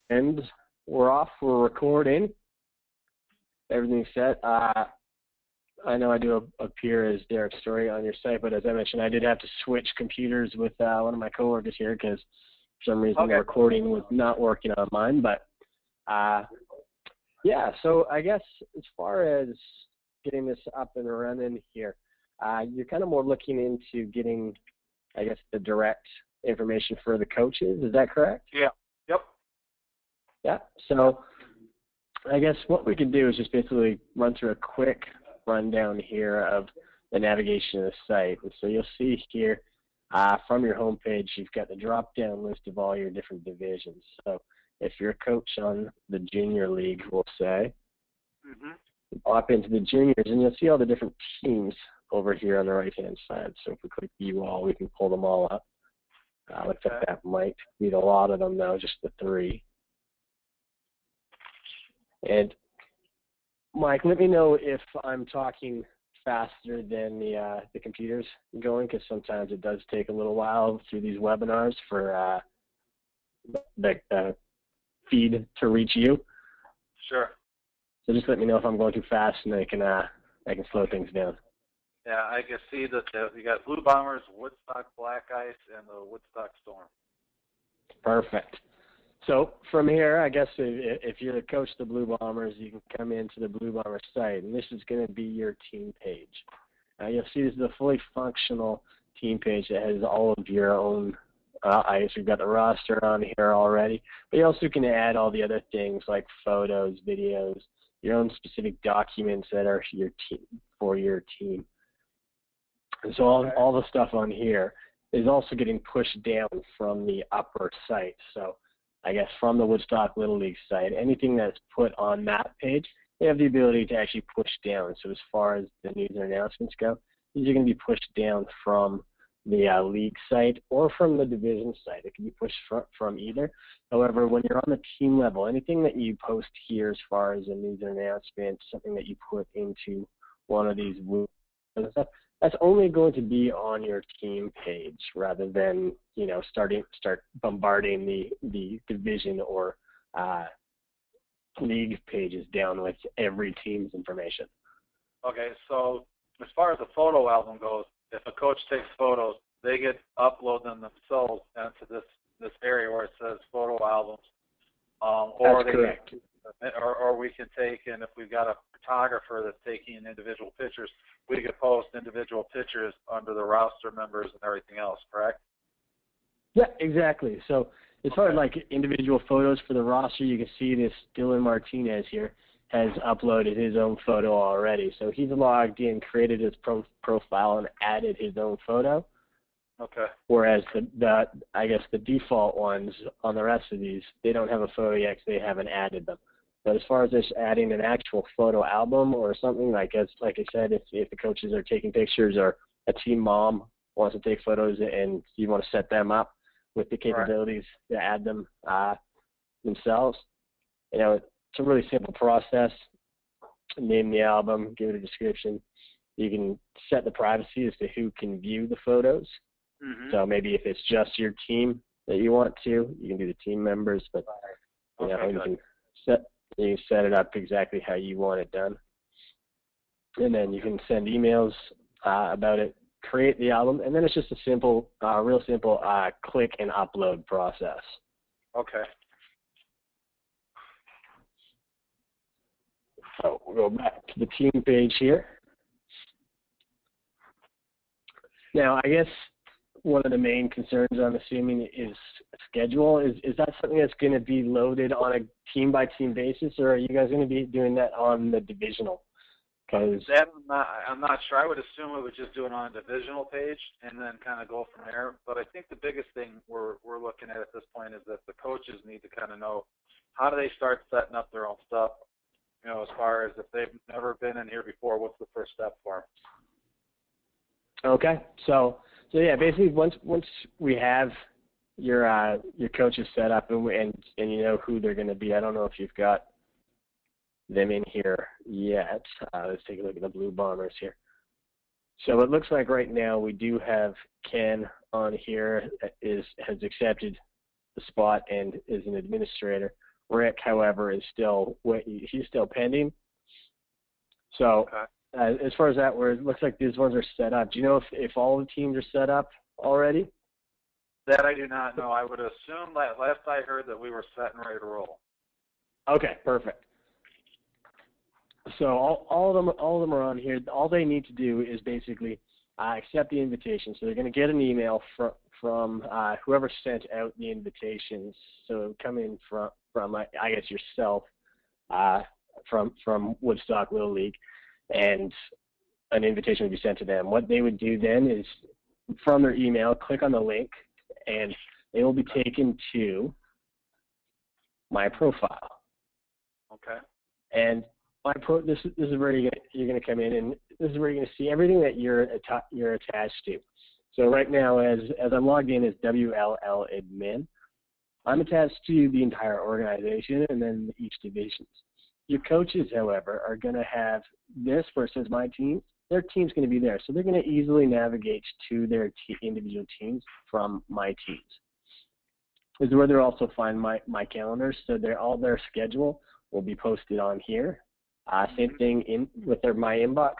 And we're off. We're recording. Everything's set. I know I do appear as Derek Story on your site, but as I mentioned, I did have to switch computers with one of my coworkers here because for some reason the recording was not working on mine. But yeah, so I guess as far as getting this up and running here, you're kind of more looking into getting, I guess, the direct information for the coaches. Is that correct? Yeah. Yep. Yeah. So I guess what we can do is just basically run through a quick rundown here of the navigation of the site. And so you'll see here from your homepage, you've got the drop-down list of all your different divisions. So if you're a coach on the junior league, we'll say, pop into the juniors, and you'll see all the different teams over here on the right-hand side. So if we click View All, we can pull them all up. Looks like that might be a lot of them now, just the 3. And Mike, let me know if I'm talking faster than the computer's going, because sometimes it does take a little while through these webinars for the feed to reach you. Sure. So just let me know if I'm going too fast, and I can slow things down. Yeah, I can see that you got Blue Bombers, Woodstock Black Ice, and the Woodstock Storm. Perfect. So from here, I guess if you're the coach of the Blue Bombers, you can come into the Blue Bombers site, and this is going to be your team page. You'll see this is a fully functional team page that has all of your own ice. We've got the roster on here already, but you also can add all the other things like photos, videos, your own specific documents that are your team for your team. And so all the stuff on here is also getting pushed down from the upper site. So I guess from the Woodstock Little League site, anything that's put on that page, they have the ability to actually push down. So as far as the news and announcements go, these are going to be pushed down from the league site or from the division site. It can be pushed from either. However, when you're on the team level, anything that you post here as far as a news and announcement, something that you put into one of these that's only going to be on your team page rather than, you know, start bombarding the division or league pages down with every team's information. Okay, so as far as the photo album goes, if a coach takes photos, they get upload them themselves into this area where it says photo albums. That's correct. Or we can take, and if we've got a photographer that's taking individual pictures, we could post individual pictures under the roster members and everything else, correct? Yeah, exactly. So as far as like individual photos for the roster, you can see this Dylan Martinez here has uploaded his own photo already. So he's logged in, created his profile, and added his own photo. Okay. Whereas I guess the default ones on the rest of these, they don't have a photo yet because they haven't added them. But as far as just adding an actual photo album or something, like I said, if the coaches are taking pictures or a team mom wants to take photos and you want to set them up with the capabilities to add them themselves, you know, it's a really simple process. Name the album, give it a description. You can set the privacy as to who can view the photos. So maybe if it's just your team that you want to, you can do the team members, but you know, you can set it up exactly how you want it done. And then you can send emails about it, create the album, and then it's just a simple, real simple click and upload process. Okay. So we'll go back to the team page here. Now, I guess one of the main concerns, I'm assuming, is schedule. Is that something that's going to be loaded on a team-by-team basis, or are you guys going to be doing that on the divisional? Because I'm not sure. I would assume we would just do it on a divisional page and then kind of go from there. But I think the biggest thing we're looking at this point is that the coaches need to kind of know how do they start setting up their own stuff. You know, as far as if they've never been in here before, what's the first step for them? Okay, so yeah, basically once we have your coaches set up and you know who they're going to be. I don't know if you've got them in here yet. Let's take a look at the Blue Bombers here. So it looks like right now we do have Ken on here that has accepted the spot and is an administrator. Rick, however, is still he's still pending. So as far as that, where it looks like these ones are set up. Do you know if all the teams are set up already? That I do not know. I would assume that last I heard that we were set and ready to roll. Okay, perfect. So all of them are on here. All they need to do is basically accept the invitation. So they're going to get an email from whoever sent out the invitations. So it would come in from I guess yourself from Woodstock Little League, and an invitation would be sent to them. What they would do then is from their email, click on the link, and they will be taken to my profile. Okay. And this is where you're going to come in, and this is where you're going to see everything that you're attached to. So right now, as I'm logged in as WLL admin, I'm attached to the entire organization and then each divisions. Your coaches, however, are going to have this where it says my team. Their team's going to be there, so they're going to easily navigate to their individual teams from my teams. This is where they'll also find my calendar, so all their schedule will be posted on here. Same thing with my inbox.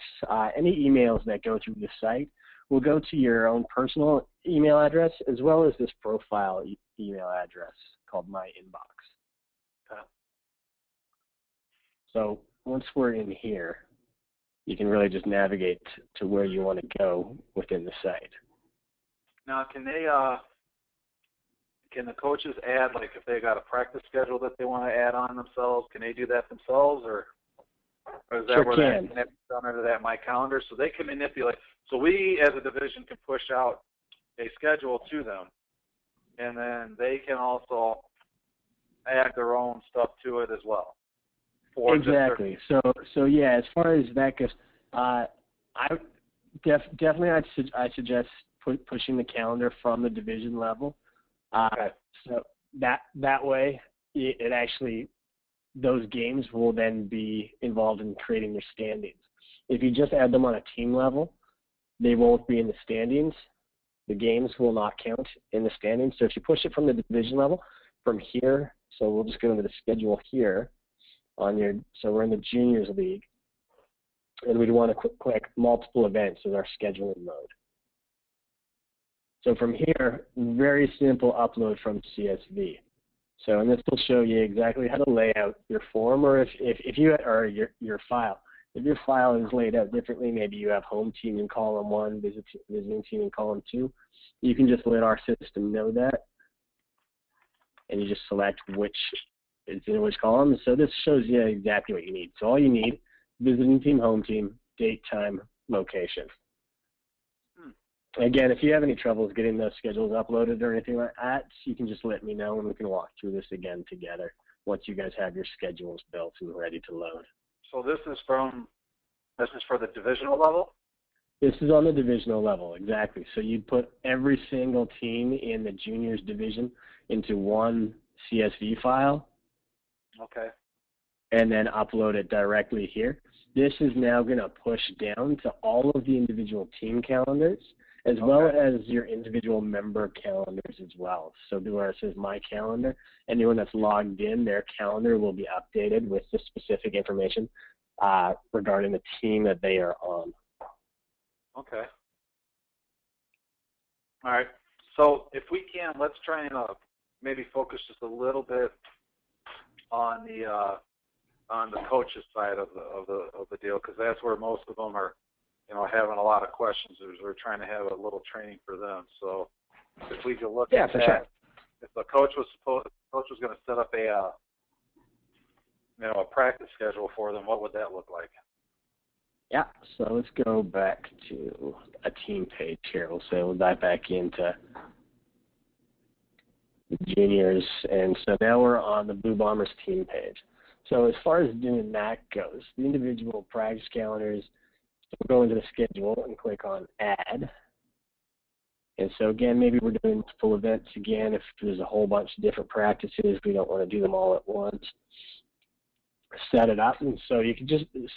Any emails that go through the site will go to your own personal email address as well as this profile email address called my inbox. So once we're in here, you can really just navigate to where you want to go within the site. Now, can the coaches add, like if they got a practice schedule that they want to add on themselves, can they do that themselves, or is that sure where can. that's done under that my calendar? So they can manipulate. So we as a division can push out a schedule to them, and then they can also add their own stuff to it as well. Exactly. So yeah, as far as that goes, definitely I'd suggest pushing the calendar from the division level. Okay. So that way, it actually, those games will then be involved in creating your standings. If you just add them on a team level, they won't be in the standings. The games will not count in the standings. So if you push it from the division level, from here, so we'll just go into the schedule here so we're in the juniors league, and we'd want to click multiple events as our scheduling mode. So from here, very simple upload from CSV. So, and this will show you exactly how to lay out your form, or if you or your file. If your file is laid out differently, maybe you have home team in column 1, visiting team in column 2. You can just let our system know that, and you just select which is in which column. So this shows you exactly what you need. So all you need: visiting team, home team, date, time, location. Again, if you have any troubles getting those schedules uploaded or anything like that, you can just let me know, and we can walk through this again together once you guys have your schedules built and ready to load. So this is for the divisional level? This is on the divisional level, exactly. So you'd put every single team in the juniors division into one CSV file. Okay. And then upload it directly here. This is now going to push down to all of the individual team calendars, as well as your individual member calendars as well. So where it says my calendar, anyone that's logged in, their calendar will be updated with the specific information regarding the team that they are on. Okay. All right. So if we can, let's try and maybe focus just a little bit on the coaches side of the deal, because that's where most of them are, having a lot of questions. We're trying to have a little training for them. So if we could look at that, sure. If the coach was going to set up a practice schedule for them, what would that look like? Yeah. So let's go back to a team page here. We'll dive back into the juniors, and so now we're on the Blue Bombers team page. So as far as doing that goes, the individual practice calendars, we'll go into the schedule and click on Add. And so again, maybe we're doing multiple events again. If there's a whole bunch of different practices, we don't want to do them all at once. Set it up, and so you can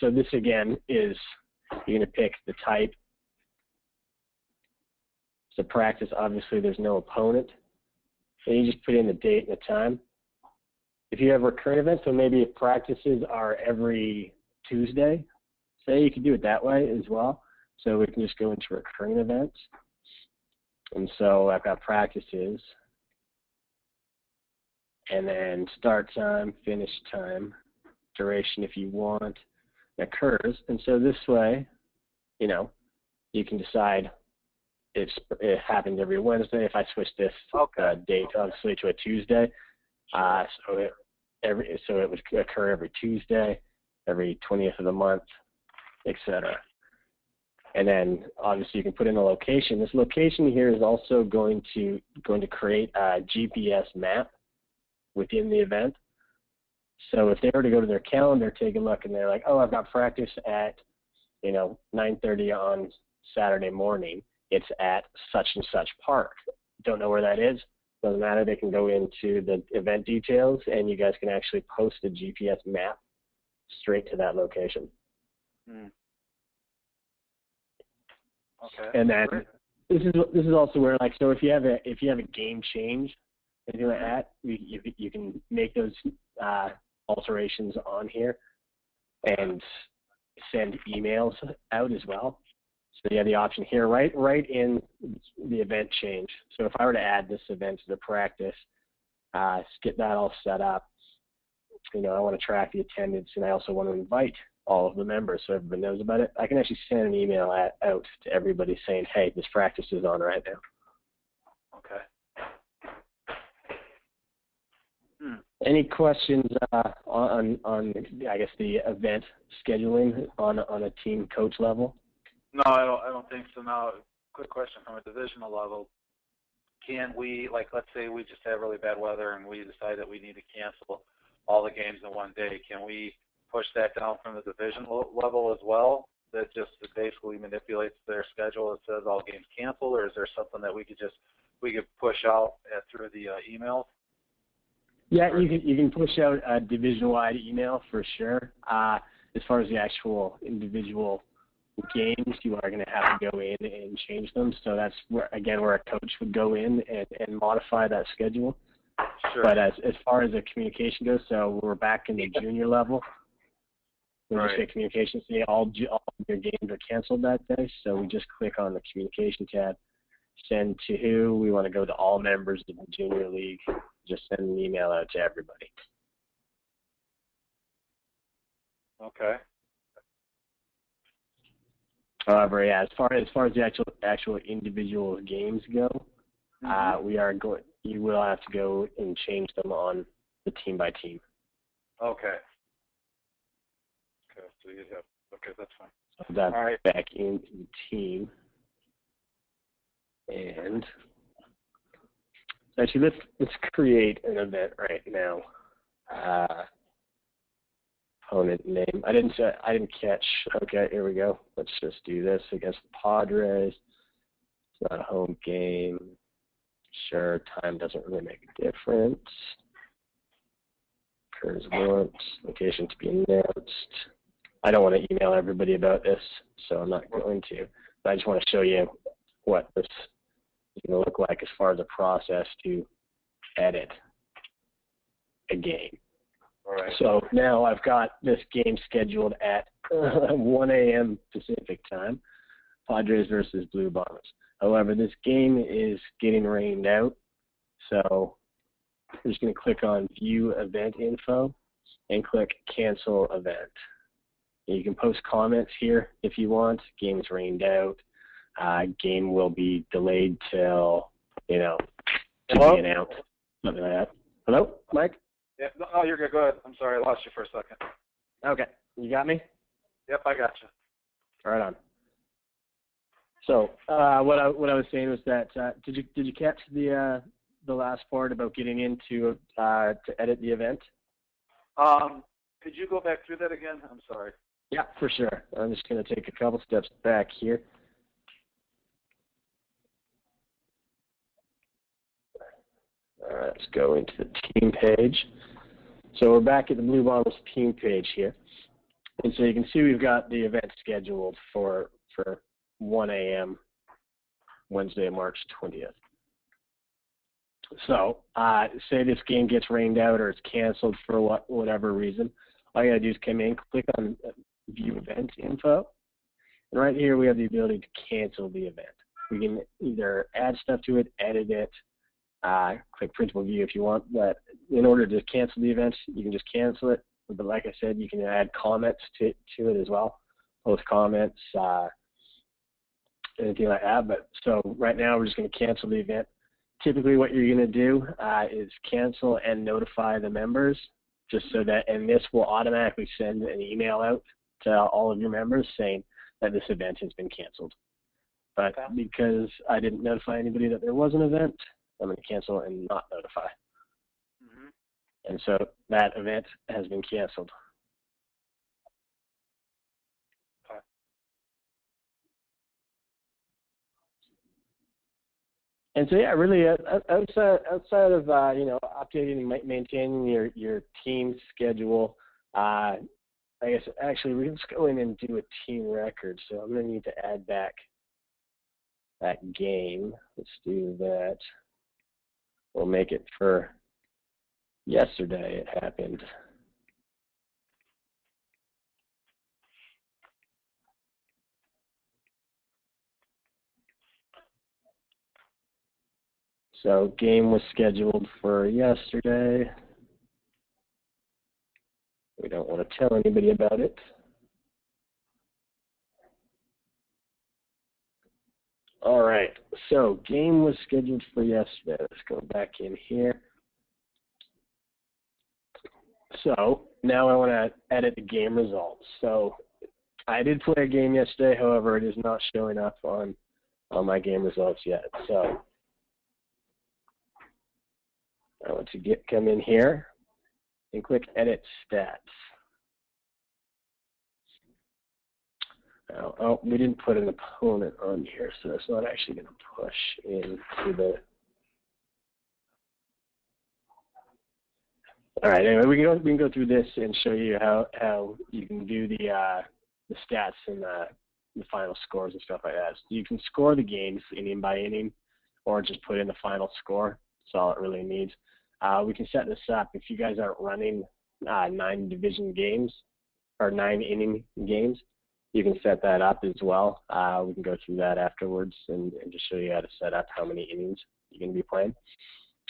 so this again is, you're going to pick the type. So practice, obviously there's no opponent. Then you just put in the date and the time. if you have recurring events, so maybe if practices are every Tuesday, say, you can do it that way as well. So we can just go into recurring events. And so I've got practices, and then start time, finish time, duration if you want, occurs. And so this way, you can decide if it happens every Wednesday. If I switch this date, obviously, to a Tuesday, so it would occur every Tuesday, every 20th of the month, etc. And then obviously you can put in a location. This location here is also going to create a GPS map within the event. So if they were to go to their calendar, take a look, and they're like, oh, I've got practice at 9:30 on Saturday morning. It's at such and such park. Don't know where that is? Doesn't matter. They can go into the event details, and you guys can actually post a GPS map straight to that location. Okay. And then this is also where, like, so if you have a game change, anything like that, you can make those alterations on here and send emails out as well. So you have the option here right in the event change. So if I were to add this event to the practice, get that all set up, I want to track the attendance, and I also want to invite all of the members so everybody knows about it. I can actually send an email out to everybody saying, hey, this practice is on right now. Okay. Any questions on I guess the event scheduling on a team coach level? No, I don't think so. Now, quick question from a divisional level. Can we, like, let's say we just have really bad weather and we decide that we need to cancel all the games in one day. Can we push that down from the divisional level as well? That just basically manipulates their schedule and says all games canceled, or is there something that we could push out through the emails? Yeah, you can push out a division-wide email for sure. As far as the actual individual games, you are going to have to go in and change them. So that's where a coach would go in and modify that schedule. Sure. But as far as the communication goes, so we're back in the junior level. We just say communication, say all your games are canceled that day. So we just click on the communication tab, send to who. We want to go to all members of the junior league. Just send an email out to everybody. Okay. However, yeah, as far as the actual individual games go, you will have to go and change them on the team by team. Okay. Okay, so you have. Okay, that's fine. So that's all right. Back into the team, and actually let's create an event right now. Opponent name. I didn't catch. Okay, here we go. Let's just do this against the Padres. It's not a home game. Sure, time doesn't really make a difference. Occurs once. Location to be announced. I don't want to email everybody about this, so I'm not going to. But I just want to show you what this is going to look like as far as a process to edit a game. All right. So now I've got this game scheduled at 1 a.m. Pacific time, Padres versus Blue Bombers. However, this game is getting rained out, so I'm just going to click on View Event Info and click Cancel Event. And you can post comments here if you want. Game is rained out. Game will be delayed till, to Hello? be announced. Something like that. Hello, Mike? Yeah. Oh, you're good. Go ahead. I'm sorry, I lost you for a second. Okay. You got me? Yep, I got you. Right on. So what I was saying was that did you catch the last part about getting into to edit the event? Could you go back through that again? I'm sorry. Yeah, for sure. I'm just going to take a couple steps back here. All right, let's go into the team page. So we're back at the Blue Bombers team page here. And so you can see we've got the event scheduled for 1 a.m. Wednesday, March 20th. So say this game gets rained out or it's canceled for whatever reason. All you got to do is come in, click on View Event Info. And right here we have the ability to cancel the event. We can either add stuff to it, edit it, click Printable View if you want. But in order to cancel the event, you can just cancel it. But like I said, you can add comments to it as well. Post comments, anything like that. But so right now we're just going to cancel the event. Typically what you're going to do is cancel and notify the members, just so that, and this will automatically send an email out to all of your members saying that this event has been canceled. But because I didn't notify anybody that there was an event, I'm going to cancel and not notify. Mm-hmm. And so that event has been canceled. Okay. And so yeah, really outside of updating and maintaining your team schedule, I guess actually we can just go in and do a team record. So I'm going to need to add back that game. Let's do that. We'll make it for yesterday. It happened. So game was scheduled for yesterday. We don't want to tell anybody about it. All right, so game was scheduled for yesterday. Let's go back in here. So now I want to edit the game results. So I did play a game yesterday, however, it is not showing up on my game results yet. So I want to come in here and click Edit Stats. Oh, we didn't put an opponent on here, so it's not actually going to push into the. All right. Anyway, we can go through this and show you how you can do the stats and the final scores and stuff like that. So you can score the games inning by inning, or just put in the final score. That's all it really needs. We can set this up if you guys aren't running 9 division games or 9 inning games. You can set that up as well. We can go through that afterwards and just show you how to set up how many innings you're going to be playing.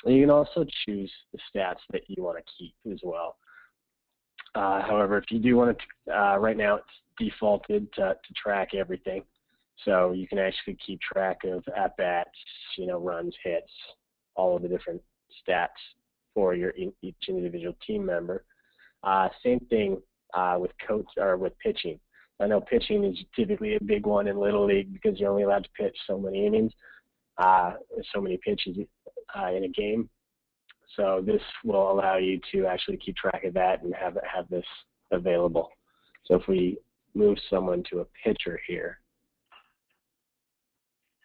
And you can also choose the stats that you want to keep as well. However, if you do want to, right now it's defaulted to track everything. So you can actually keep track of at-bats, runs, hits, all of the different stats for each individual team member. Same thing with pitching. I know pitching is typically a big one in Little League because you're only allowed to pitch so many innings, so many pitches in a game. So this will allow you to actually keep track of that and have this available. So if we move someone to a pitcher here,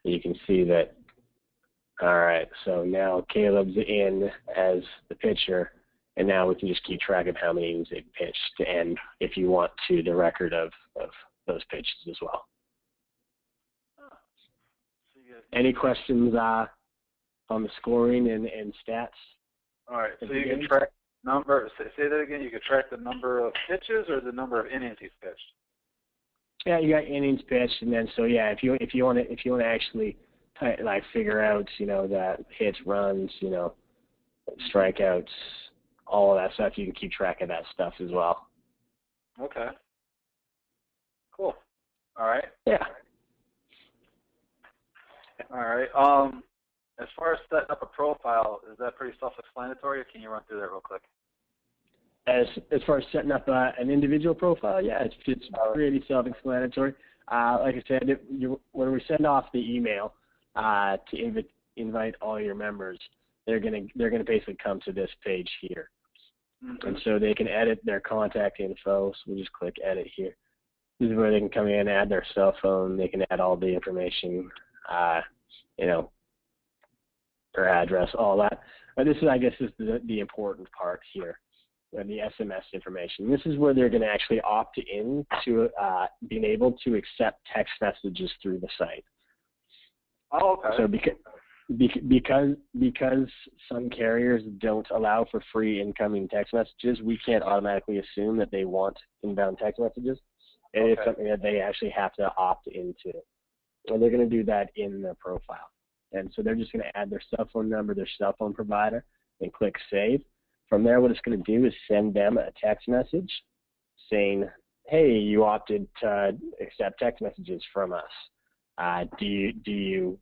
you can see that, all right, so now Caleb's in as the pitcher, and now we can just keep track of how many innings they've pitched and, if you want to, the record of those pitches as well. Any questions on the scoring and stats? All right, so you can track number. Say that again. You can track the number of pitches or the number of innings he's pitched. Yeah, you got innings pitched, and then so yeah, if you want to actually figure out that hits, runs, strikeouts, all of that stuff, you can keep track of that stuff as well. Okay. Cool. All right. Yeah. All right. As far as setting up a profile, is that pretty self-explanatory, or can you run through that real quick? As far as setting up an individual profile, yeah, it's pretty self-explanatory. Like I said, when we send off the email to invite all your members, they're gonna basically come to this page here, and so they can edit their contact info. So we just click Edit here. This is where they can come in, add their cell phone. They can add all the information, their address, all that. But this is, I guess, is the important part here, the SMS information. This is where they're going to actually opt in to being able to accept text messages through the site. Oh, okay. So because some carriers don't allow for free incoming text messages, we can't automatically assume that they want inbound text messages. It is something that they actually have to opt into. And they're going to do that in their profile. And so they're just going to add their cell phone number, their cell phone provider, and click save. From there, what it's going to do is send them a text message saying, hey, you opted to accept text messages from us. Do you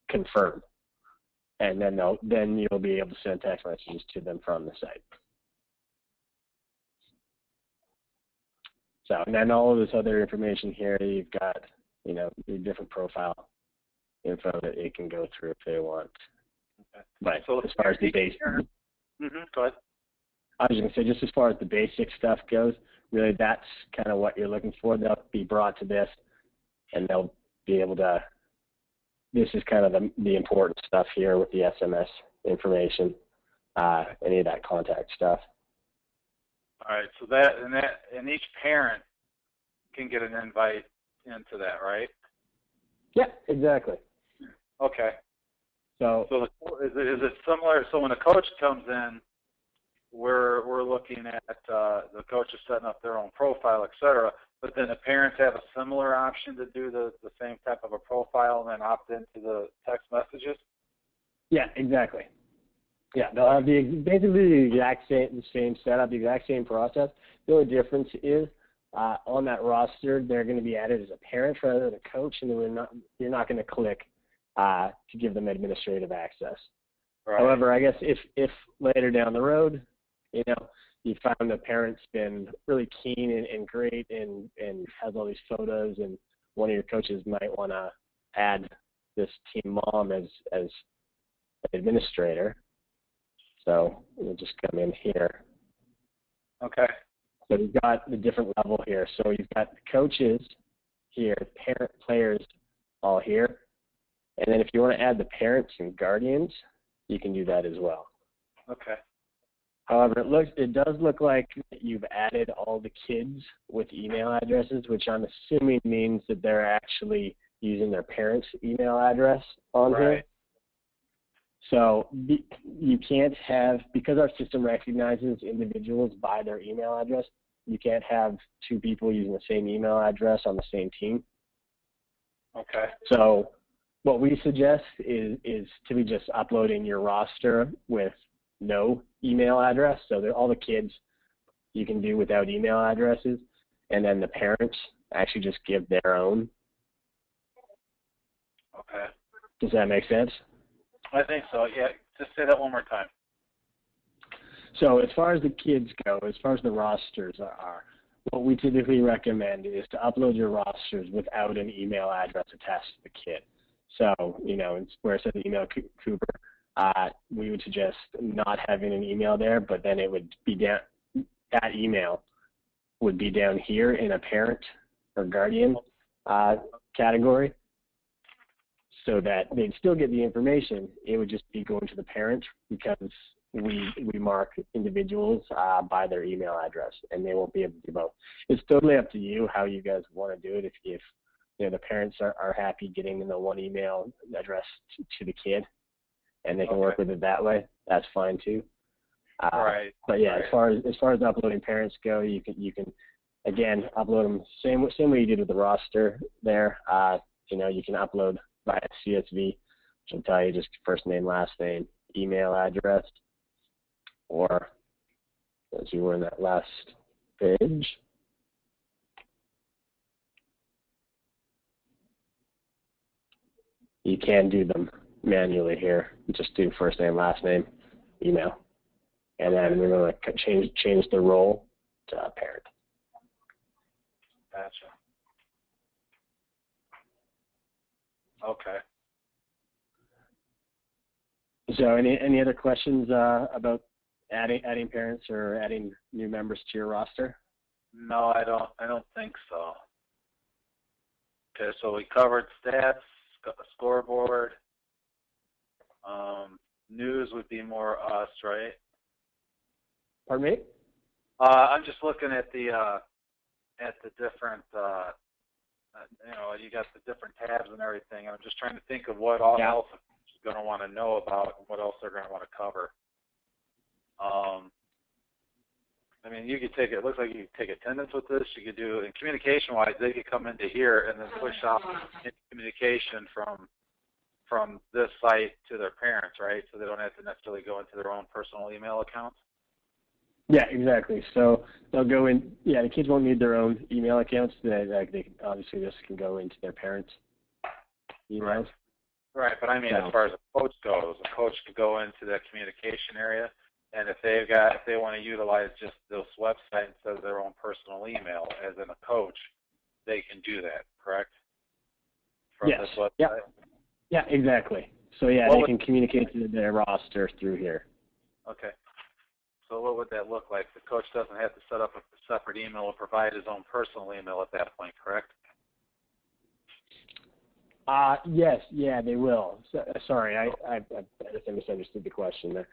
confirm? And then you'll be able to send text messages to them from the site. So, and then all of this other information here, you've got, your different profile info that it can go through if they want. Okay. But so as far as the basic, go ahead. I was going to say, just as far as the basic stuff goes, really that's kind of what you're looking for. They'll be brought to this, and they'll be able to. This is kind of the important stuff here with the SMS information, any of that contact stuff. All right, so and each parent can get an invite into that, right? Yeah, exactly. Okay. So is it similar? So when a coach comes in, we're looking at the coach is setting up their own profile, et cetera. But then the parents have a similar option to do the same type of a profile and then opt into the text messages? Yeah, exactly. Yeah, they'll have basically the exact same setup, the exact same process. The only difference is on that roster, they're going to be added as a parent rather than a coach, and then you're not going to click to give them administrative access. Right. However, I guess if later down the road, you found the parent's been really keen and great and has all these photos, and one of your coaches might want to add this team mom as an administrator. So we'll just come in here. Okay. So we've got the different level here. So you've got the coaches here, parent players all here. And then if you want to add the parents and guardians, you can do that as well. Okay. However, it does look like you've added all the kids with email addresses, which I'm assuming means that they're actually using their parents' email address on here. So you can't have, because our system recognizes individuals by their email address, you can't have two people using the same email address on the same team. Okay. So what we suggest is to be just uploading your roster with no email address. So all the kids you can do without email addresses, and then the parents actually just give their own. Okay. Does that make sense? I think so, yeah. Just say that one more time. So as far as the kids go, as far as the rosters are, what we typically recommend is to upload your rosters without an email address attached to the kid. So, where it says email Cooper, we would suggest not having an email there, but then it would be down, that email would be down here in a parent or guardian category, so that they'd still get the information. It would just be going to the parent because we mark individuals by their email address, and they won't be able to do both. It's totally up to you how you guys want to do it. If the parents are happy getting the one email address to the kid, and they can work with it that way, that's fine too. Right. But yeah, as far as uploading parents go, you can again upload them same way you did with the roster there. You can upload via CSV, which will tell you just first name, last name, email address, or as you were in that last page. You can do them manually here. Just do first name, last name, email. And then we're going to change the role to parent. Gotcha. Okay. So any other questions about adding parents or adding new members to your roster? No, I don't think so. Okay, so we covered stats, scoreboard. News would be more us, right? Pardon me? I'm just looking at the different. got the different tabs and everything. I'm just trying to think of what all else is going to want to know about and what else they're going to want to cover. I mean, you could take it. Looks like you could take attendance with this. You could do, and communication-wise, they could come into here and then push out communication from this site to their parents, right? So they don't have to necessarily go into their own personal email accounts. Yeah, exactly. So they'll go in. Yeah, the kids won't need their own email accounts. They obviously this can go into their parents' emails. Right, but I mean, as far as a coach goes, a coach could go into that communication area, and if they want to utilize just this website instead of their own personal email, as in a coach, they can do that. Correct? From this website. Yeah. Yeah, exactly. So yeah, they can communicate to their roster through here. Okay. So what would that look like? The coach doesn't have to set up a separate email or provide his own personal email at that point, correct? Yes, yeah, they will. So, sorry, I guess I misunderstood the question there.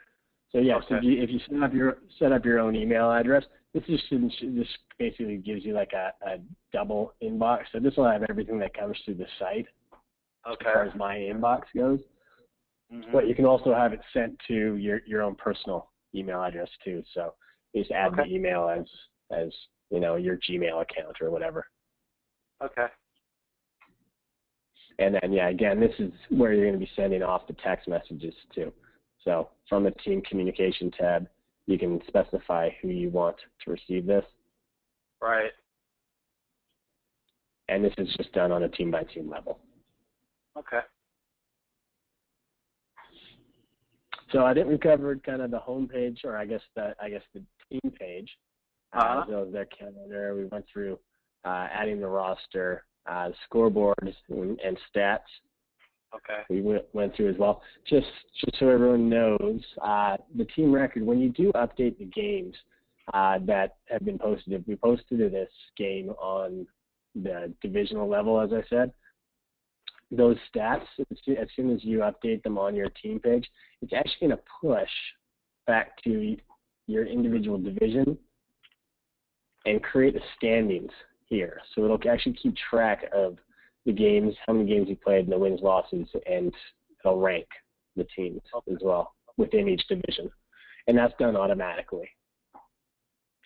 So yes, if you set up your own email address, this basically gives you like a double inbox. So this will have everything that comes through the site as far as my inbox goes. Mm-hmm. But you can also have it sent to your own personal email address too. So you just add the email as your Gmail account or whatever. Okay. And then again, this is where you're going to be sending off the text messages too. So from the team communication tab, you can specify who you want to receive this. Right. And this is just done on a team by team level. Okay. So I think we covered kind of the home page, or I guess the team page, as well as their calendar. We went through adding the roster, scoreboards, and stats. Okay. We went through as well. Just so everyone knows, the team record, when you do update the games that have been posted, if we posted this game on the divisional level, as I said, those stats, as soon as you update them on your team page, it's actually going to push back to your individual division and create the standings here. So it'll actually keep track of the games, how many games you played, and the wins, losses, and it'll rank the teams as well within each division. And that's done automatically.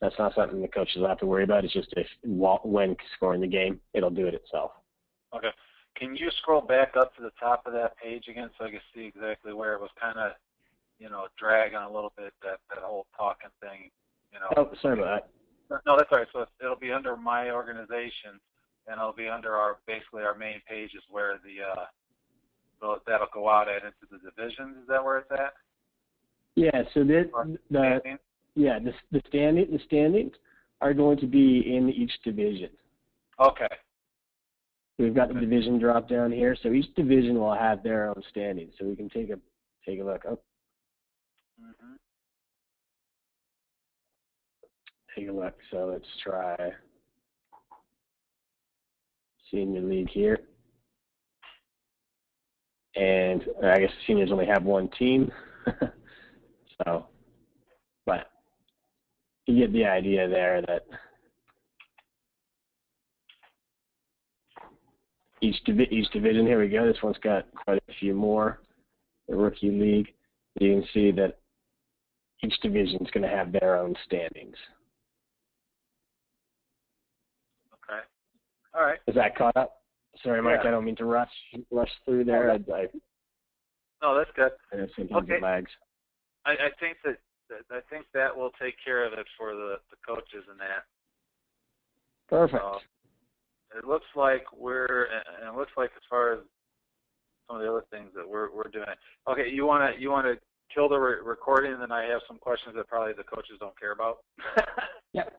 That's not something the coaches will have to worry about. It's just when scoring the game, it'll do it itself. Okay. Can you scroll back up to the top of that page again so I can see exactly where it was kind of, dragging a little bit, that whole talking thing, Oh, sorry about that. No, that's all right. So it'll be under my organization, and it'll be under our main pages where that'll go out into the divisions. Is that where it's at? Yeah. So the standings are going to be in each division. Okay. We've got the division drop down here, so each division will have their own standings. So we can take a look. Oh. Mm-hmm. Take a look. So let's try Senior League here. And I guess the seniors only have one team. So, but you get the idea there that each division, here we go. This one's got quite a few more. The Rookie League. You can see that each division is going to have their own standings. Okay. All right. Is that caught up? Sorry, Mike, I don't mean to rush through there. No, that's good. I know sometimes it lags. I think that will take care of it for the coaches and that. Perfect. It looks like as far as some of the other things that we're doing. Okay, you want to kill the recording, and then I have some questions that probably the coaches don't care about. Yep.